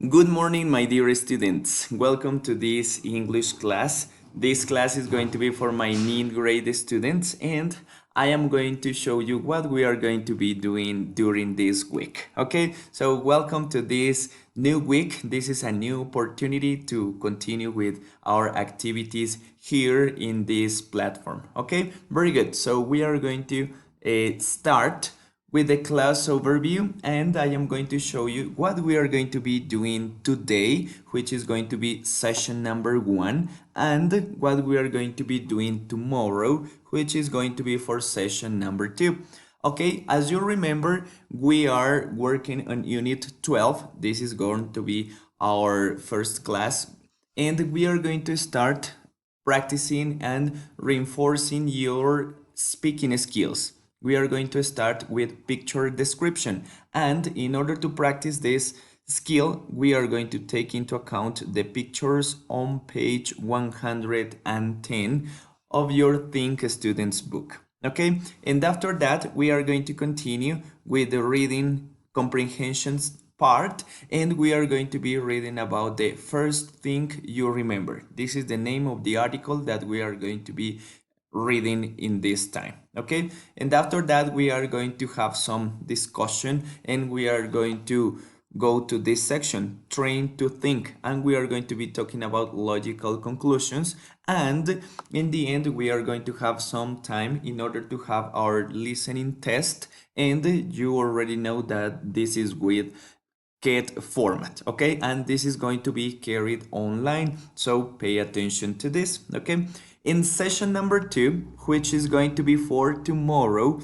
Good morning, my dear students. Welcome to this English class. This class is going to be for my ninth grade students, and I am going to show you what we are going to be doing during this week. Okay, so welcome to this new week. This is a new opportunity to continue with our activities here in this platform. Okay, very good. So we are going to start with the class overview, and I am going to show you what we are going to be doing today, which is going to be session number 1, and what we are going to be doing tomorrow, which is going to be for session number 2. Okay, as you remember, we are working on unit 12. This is going to be our first class, and we are going to start practicing and reinforcing your speaking skills. We are going to start with picture description, and in order to practice this skill, we are going to take into account the pictures on page 110 of your Think Students book. Okay, and after that we are going to continue with the reading comprehensions part, and we are going to be reading about the first thing you remember. This is the name of the article that we are going to be reading in this time. Okay, and after that we are going to have some discussion, and we are going to go to this section, train to think, and we are going to be talking about logical conclusions, and in the end we are going to have some time in order to have our listening test, and you already know that this is with get format. Okay, and this is going to be carried online, so pay attention to this. Okay, in session number 2, which is going to be for tomorrow,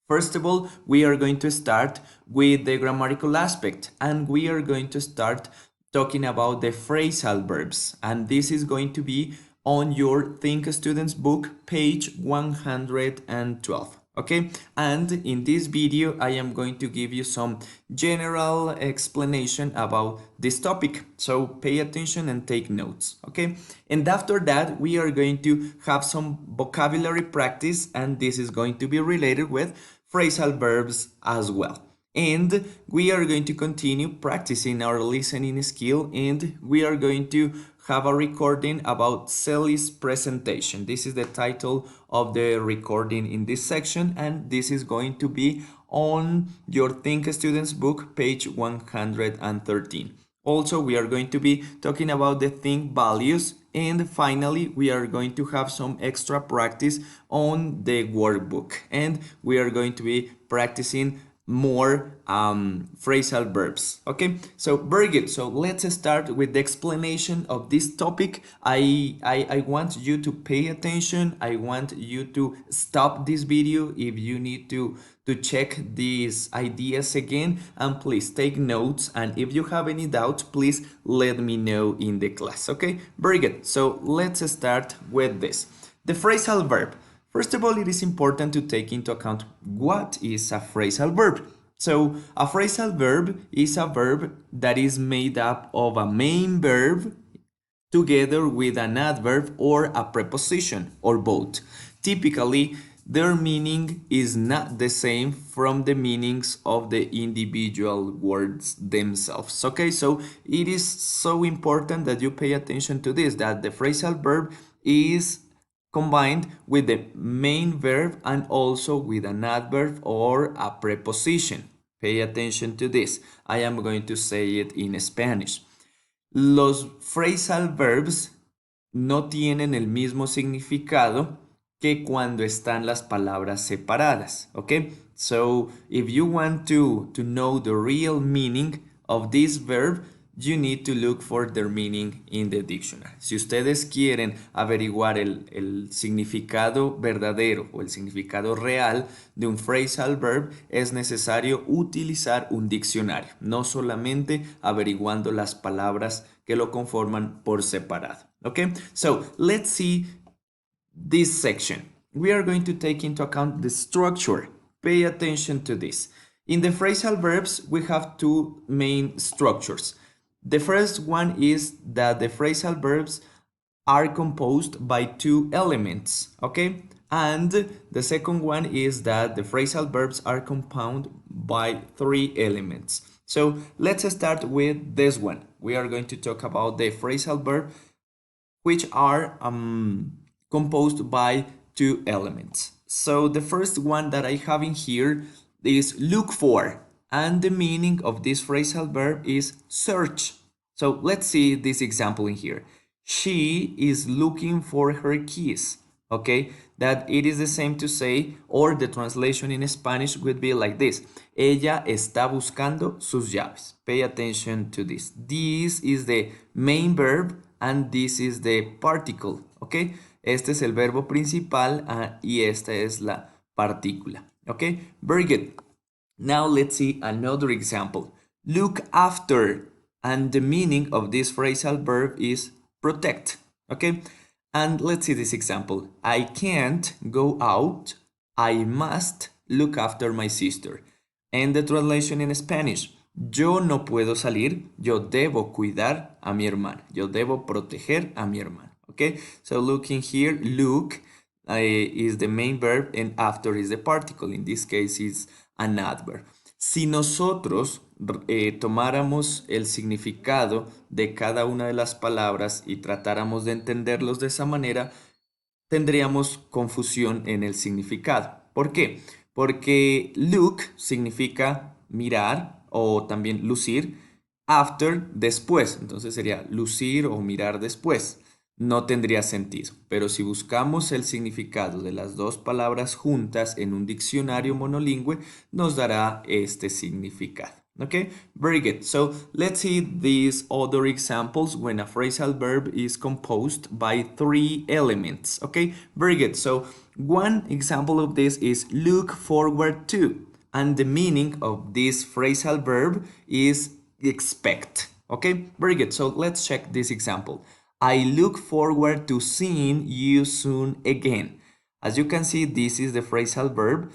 first of all, we are going to start with the grammatical aspect, and we are going to start talking about the phrasal verbs, and this is going to be on your Think Students book, page 112. Okay, and in this video I am going to give you some general explanation about this topic, so pay attention and take notes. Okay, and after that we are going to have some vocabulary practice, and this is going to be related with phrasal verbs as well. And we are going to continue practicing our listening skill, and we are going to have a recording about Sally's presentation. This is the title of the recording in this section, and this is going to be on your Think Students book, page 113. Also, we are going to be talking about the think values, and finally we are going to have some extra practice on the workbook, and we are going to be practicing more phrasal verbs. Okay, so very good. So let's start with the explanation of this topic. I want you to pay attention. I want you to stop this video if you need to check these ideas again, and please take notes, and if you have any doubts, please let me know in the class. Okay, very good. So let's start with this, the phrasal verb. First of all, it is important to take into account what is a phrasal verb. So a phrasal verb is a verb that is made up of a main verb together with an adverb or a preposition, or both. Typically, their meaning is not the same from the meanings of the individual words themselves. Okay, so it is so important that you pay attention to this, that the phrasal verb is combined with the main verb and also with an adverb or a preposition. Pay attention to this. I am going to say it in Spanish. Los phrasal verbs no tienen el mismo significado que cuando están las palabras separadas. Okay? So if you want to know the real meaning of this verb, you need to look for their meaning in the dictionary. Si ustedes quieren averiguar el significado verdadero o el significado real de un phrasal verb, es necesario utilizar un diccionario, no solamente averiguando las palabras que lo conforman por separado. Okay, so let's see this section. We are going to take into account the structure. Pay attention to this. In the phrasal verbs, we have two main structures. The first one is that the phrasal verbs are composed by two elements, okay? And the second one is that the phrasal verbs are compounded by three elements. So let's start with this one. We are going to talk about the phrasal verb, which are composed by two elements. So the first one that I have in here is look for, and the meaning of this phrasal verb is search. So let's see this example in here. She is looking for her keys. Okay, that it is the same to say, or the translation in Spanish would be like this. Ella está buscando sus llaves. Pay attention to this. This is the main verb and this is the particle. Okay, este es el verbo principal y esta es la partícula. Okay, very good. Now let's see another example. Look after, and the meaning of this phrasal verb is protect. Okay, and let's see this example. I can't go out. I must look after my sister. And the translation in Spanish. Yo no puedo salir. Yo debo cuidar a mi hermana. Yo debo proteger a mi hermana. Okay, so looking here, look is the main verb and after is the particle. In this case is an adverb. Si nosotros tomáramos el significado de cada una de las palabras y tratáramos de entenderlos de esa manera, tendríamos confusión en el significado. ¿Por qué? Porque look significa mirar o también lucir, after, después. Entonces sería lucir o mirar después. No tendría sentido. Pero si buscamos el significado de las dos palabras juntas en un diccionario monolingüe, nos dará este significado. Okay, very good. So let's see these other examples when a phrasal verb is composed by three elements. Okay, very good. So one example of this is look forward to, and the meaning of this phrasal verb is expect. Okay, very good. So let's check this example. I look forward to seeing you soon again. As you can see, this is the phrasal verb,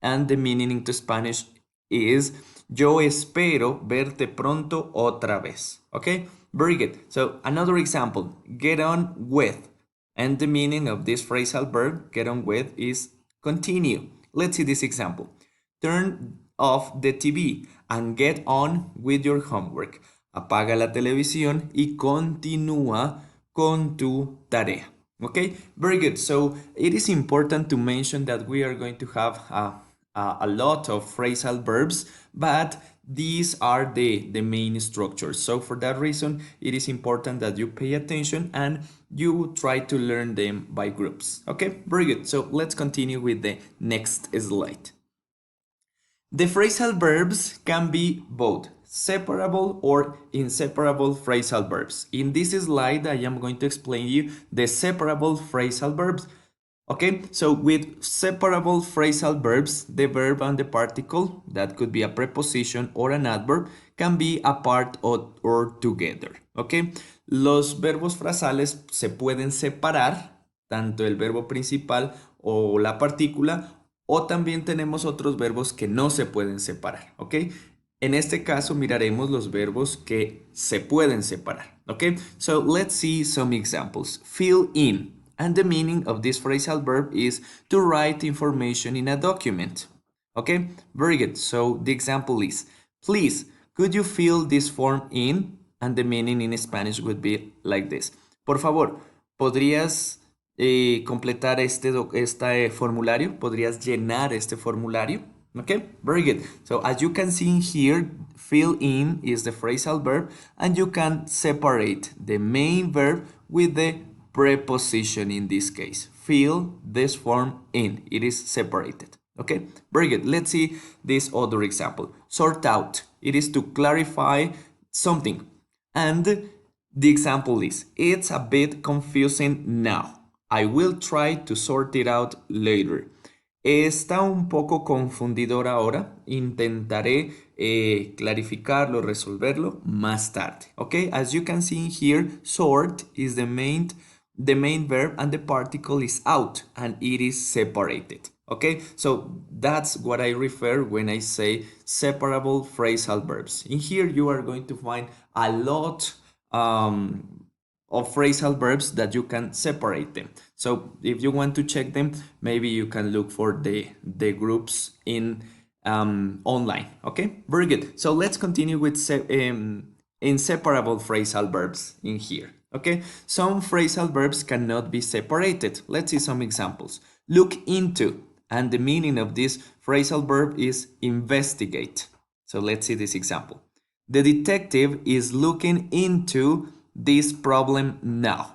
and the meaning into Spanish is yo espero verte pronto otra vez. Okay, very good. So another example, get on with, and the meaning of this phrasal verb, get on with, is continue. Let's see this example. Turn off the TV and get on with your homework. Apaga la televisión y continúa con tu tarea. Okay, very good. So it is important to mention that we are going to have a lot of phrasal verbs, but these are the main structures. So for that reason, it is important that you pay attention and you try to learn them by groups. Okay, very good. So let's continue with the next slide. The phrasal verbs can be both separable or inseparable phrasal verbs. In this slide, I am going to explain you the separable phrasal verbs. Okay, so with separable phrasal verbs, the verb and the particle, that could be a preposition or an adverb, can be apart or together. Okay, los verbos frasales se pueden separar, tanto el verbo principal o la partícula, o también tenemos otros verbos que no se pueden separar, ¿ok? En este caso miraremos los verbos que se pueden separar, ¿ok? So let's see some examples. Fill in, and the meaning of this phrasal verb is to write information in a document, ¿ok? Very good. So the example is, please, could you fill this form in? And the meaning in Spanish would be like this. Por favor, ¿podrías completar este formulario? ¿Podrías llenar este formulario? Okay, very good. So as you can see in here, fill in is the phrasal verb, and you can separate the main verb with the preposition in this case. Fill this form in. It is separated. Okay, very good. Let's see this other example. Sort out. It is to clarify something. And the example is, it's a bit confusing now. I will try to sort it out later. Está un poco confundidor ahora. Intentaré clarificarlo, resolverlo más tarde. Okay, as you can see here, sort is the main verb and the particle is out and it is separated. Okay, so that's what I refer when I say separable phrasal verbs. In here you are going to find a lot of phrasal verbs that you can separate them. So if you want to check them, maybe you can look for the groups in online. Okay, very good. So let's continue with inseparable phrasal verbs in here. Okay, some phrasal verbs cannot be separated. Let's see some examples. Look into, and the meaning of this phrasal verb is investigate. So let's see this example. The detective is looking into this problem now.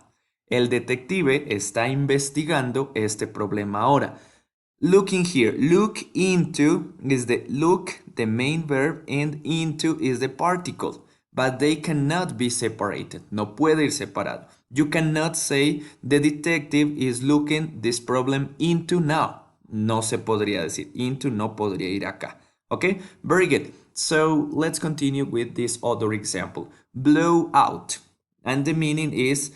El detective está investigando este problema ahora. Looking here, look into is the main verb, and into is the particle, but they cannot be separated. No puede ir separado. You cannot say the detective is looking this problem into now. No se podría decir. Into no podría ir acá. Okay, very good. So let's continue with this other example. Blow out. And the meaning is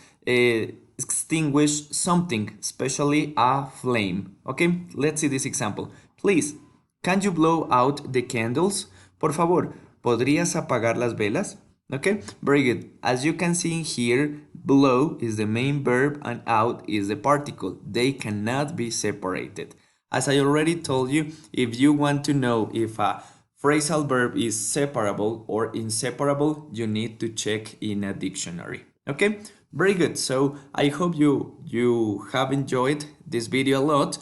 extinguish something, especially a flame. Okay, let's see this example. Please, can you blow out the candles? Por favor, ¿podrías apagar las velas? Okay, very good. As you can see here, blow is the main verb and out is the particle. They cannot be separated. As I already told you, if you want to know if a phrasal verb is separable or inseparable, you need to check in a dictionary. Okay, very good. So I hope you have enjoyed this video a lot.